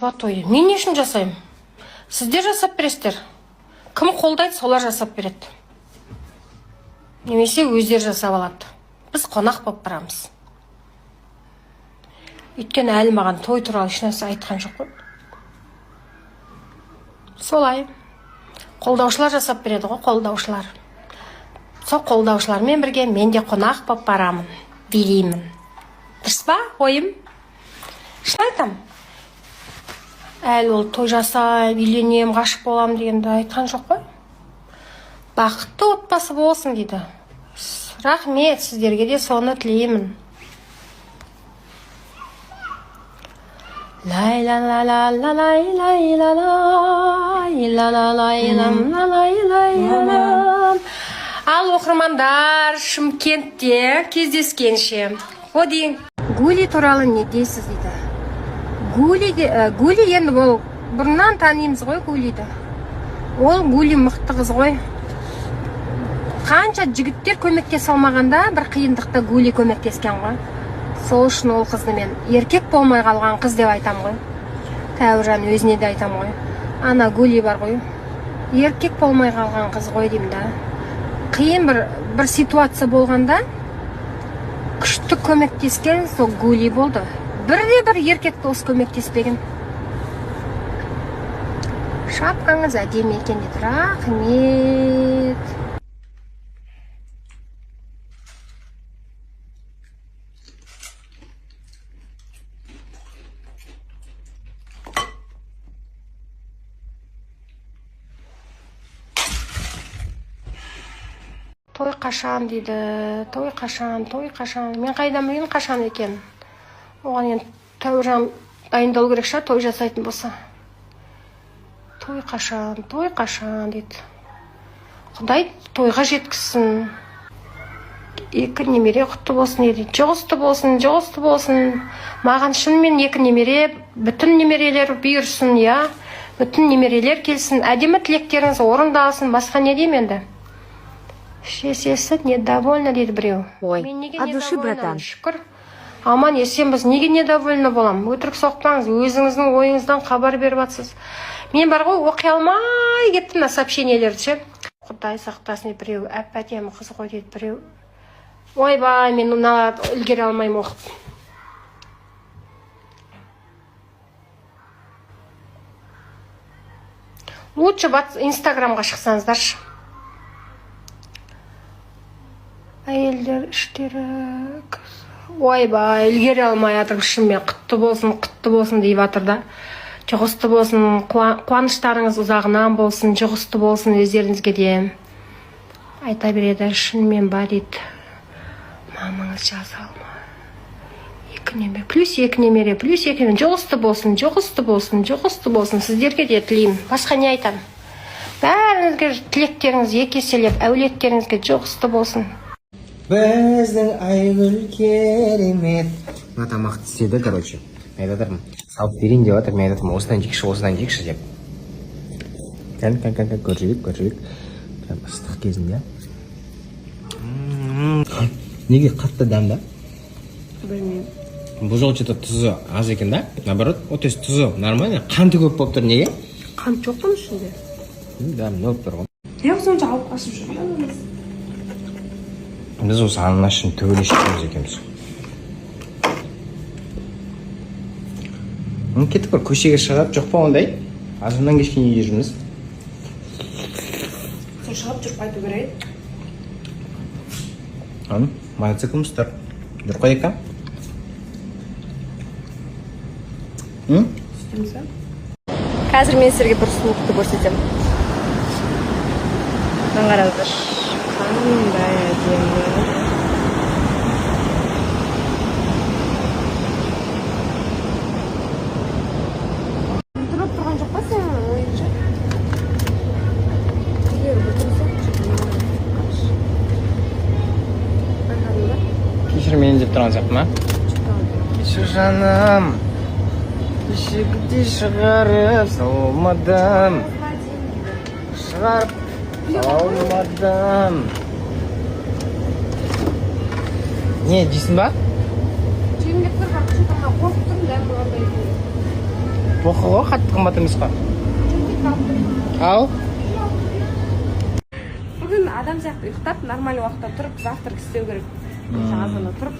свадьба тойы. Мен не үшін жасаймын? Сіздер жасап бересіздер. Кім қолдайды, солар жасап береді. Немесе өздер жасап алады. Біз қонақ болып барамыз. Өйткені әлі маған той туралы ешнәрсе айтқан жоқ қой. Солай. Қолдаушылар жасап береді ғой, қолдаушылар. Сол қолдаушылармен бірге мен де қонақ болып барамын, билеймін. Дұрыс па, ойым? Шын айтам. Әлі ол той жасай, үйленем, ғашық болам дегенді айтқан жоқ қой. Бақытты отбасы болсын дейді. Рахмет, сіздерге де соны тілеймін. Лай ла ла ла ла лай лай ла лай ла ла лай лам ла лай лай лам. Ал оқырмандар, Шымкентте кездескенше. Оди, Гули туралы не дейсіз дейді. Гули енді ол бұрыннан танимыз ғой Гулиді. Ол Гули мықты қыз ғой. Қанша жігіттер көмектесе алмағанда бір қиындықта Гули көмектескен ғой. Сол үшін ол қызды мен еркек болмай қалған қыз деп айтам ғой. Тәуіржан өзіне де айтам ғой. Ана Гули бар ғой. Еркек болмай қалған қыз ғой деймін да. Қиын бір ситуация болғанда күшті көмектескен сол Гули болды. Бірде-бір еркек дос көмектеспеген. Шапкаңыз әдемі екен дейді. Рахмет. Той қашан дейді, той қашан. Мен қайдан білейін қашан екен. Оған енді Тәуіржан дайындалу керек шығар, той жасайтын болса. Той қашан дейді. Құдай тойға жеткізсін. 2 немере құтты болсын дейді. Жоғысты болсын. Маған шынымен 2 немере, бүтін немерелер бұйырсын, я. Бүтін немерелер келсін. Әдемі тілектеріңіз орындалсын. Басқа не деймін енді? Шешесі недовольна дейді біреу. Ой, от души, братан. Шүкір. Аман есен біз неге недовольна болам? Өтірік соқпаңыз, өзіңіздің ойыңыздан хабар беріп атсыз. Мен бар ғой, оқи алмай кеттім на сообщениелерді ше. Құдай сақтасын біреу, әп-әдемі қыз ғой дейді біреу. Ойбай, мен мына үлгере алмаймын оқып. Лучше Инстаграмға шықсаңыздаршы. Әйелдер іштері... Ойбай, үлгере алмай атыр шынымен. Құтты болсын дейіп атыр да. Жұғысты болсын, қуаныштарыңыз ұзағынан болсын, жұғысты болсын өздеріңізге де. Айта береді, шынымен бар дейді. Мамаңыз жаза алма. 2 немере, плюс 2 немере, жұғысты болсын. Сіздерге де тілеймін. Басқа не айтам? Бәріңізге тілектеріңіз екі еселеп, әулеттеріңізге жұғысты болсын. Біздің айгүл керемет. Мына тамақты істеді, короче. Мен айтатырмын, салып берейін деп жатыр. Мен айтатырмын, осыдан жекші деп. Кән, көршілік. Ыстық кезінде. Неге қатты дәмді? Білмеймін. Бұл жол что-то тұзы аз екен да? Наоборот, то есть тұзы нормально. Қанты көп болып тұр, неге? Қант жоқ қой ішінде? Да, много тұр ғой. Неғып сонша алып қашып жүрміз? Біз осы анына үшін төгіле шықпаймыз екенбіз. Кеттік бір көшеге шығып, жоқ па ондай? Азымнан кешкен үйде жүрміз. Сол шығып жүріп қайту керек. Мотоцикліміз тұр. Жүріп қойдық та? Сүйтеміз ба? Қазір мен сіздерге бір сұлулықты көрсетемін. Қараңыздар. Қандай әдемі. Тұрып тұрған жоқ па сен ойынша? Кешір мені деп тұрған сияқты ма? Кешір жаным. Кешігіде шығарып салмадым. Шығарып салмадым. Не, дейсің ба? Жеңіліп тұр, бірақ қорқып тұрмын, дәм болғандай. Оқы ғой, қатты қымбат емес қой. Ау? Бүгін адам сияқты ұйықтап, нормаль уақытта тұрып, завтрак істеу керек. Азаны тұрып.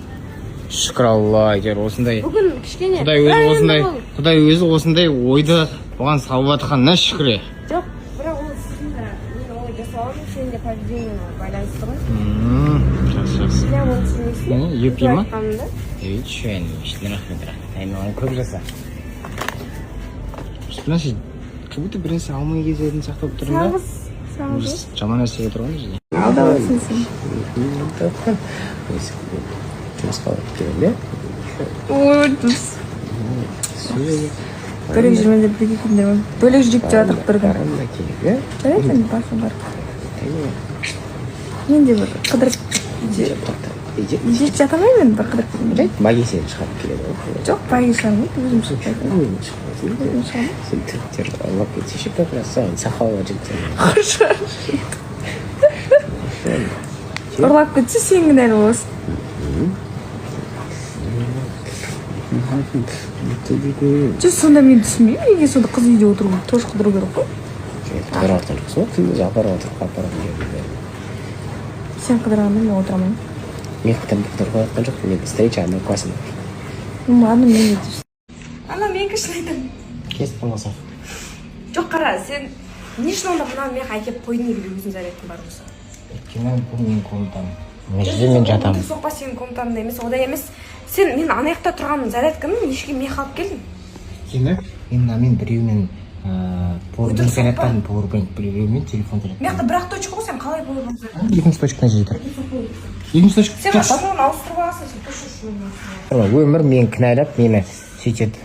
Шүкір Алла, әйтеуір осындай. Бүгін кішкене. Құдай өзі осындай ойды бұған салып жатқанына шүкір. Жоқ, бірақ ол сіздің де мен олай жасауым, сен де поведениеңе байланысты ғой. Жақсы. Я оны түсінесің. Епей ма? Айтқанымды. Чөйін, рахмет. Маған көп жаса. Значит, как будто бір нәрсе алмай кезетін сияқты болып тұрмын да. Сағыз. Жаман нәрсеге тұрған жерде. Алдабасың сен. Жұмысқа барып келе. Ой, дұрыс. Бөлек жүрмін деп бірге күндерім. Бөлек жүріп жатырық бір күн. Жарайды, басы бар. Мен де бір қыдырып жеп жата алмаймын бір қыдырып. Маги сені шығарып келеді. Жоқ, байы шығармайды, өзім шықпайды. Сен түріктер ұрлап кетсеші как раз саған сақауға жігіттер. Ұрлап кетсе сен кінәлі боласың. Жоқ, сонда мен түсінбеймін, неге сонда қыз үйде отыру керек, тоже қыдыру керек қой. Қыдырып жатқан жоқсың ғой, күндіз апарып отырып апарып жүреді. Сен қыдырғанда мен отырамын. Мен қыдырып жатқан жоқпын, мен встреча одной классында. Ана мен не дейсің? Ана мен кішін айтамын. Кесіп болмаса. Жоқ, қара, сен не үшін онда мынаны мен әкеп қойдың егер өзің зарядтың бар болса? Өйткені бұл менің комнатам. Мына жерде мен жатамын. Соқпа сенің комнатаңда емес, ода емес. Сен мен ана жақта тұрған зарядканы ешке мен қалып келдім. Өйткені мен біреумен поwerbank зарядтан powerbank біреумен телефон зарядтан. Мен жақта бір-ақ точка ғой, сен қалай powerbank зарядтан? Екінші точкадан жетір. Екінші точка. Сен шуын ауыстырып аласың, сен точка шуын. Өмір мен кінәлап, мені сөйтеді.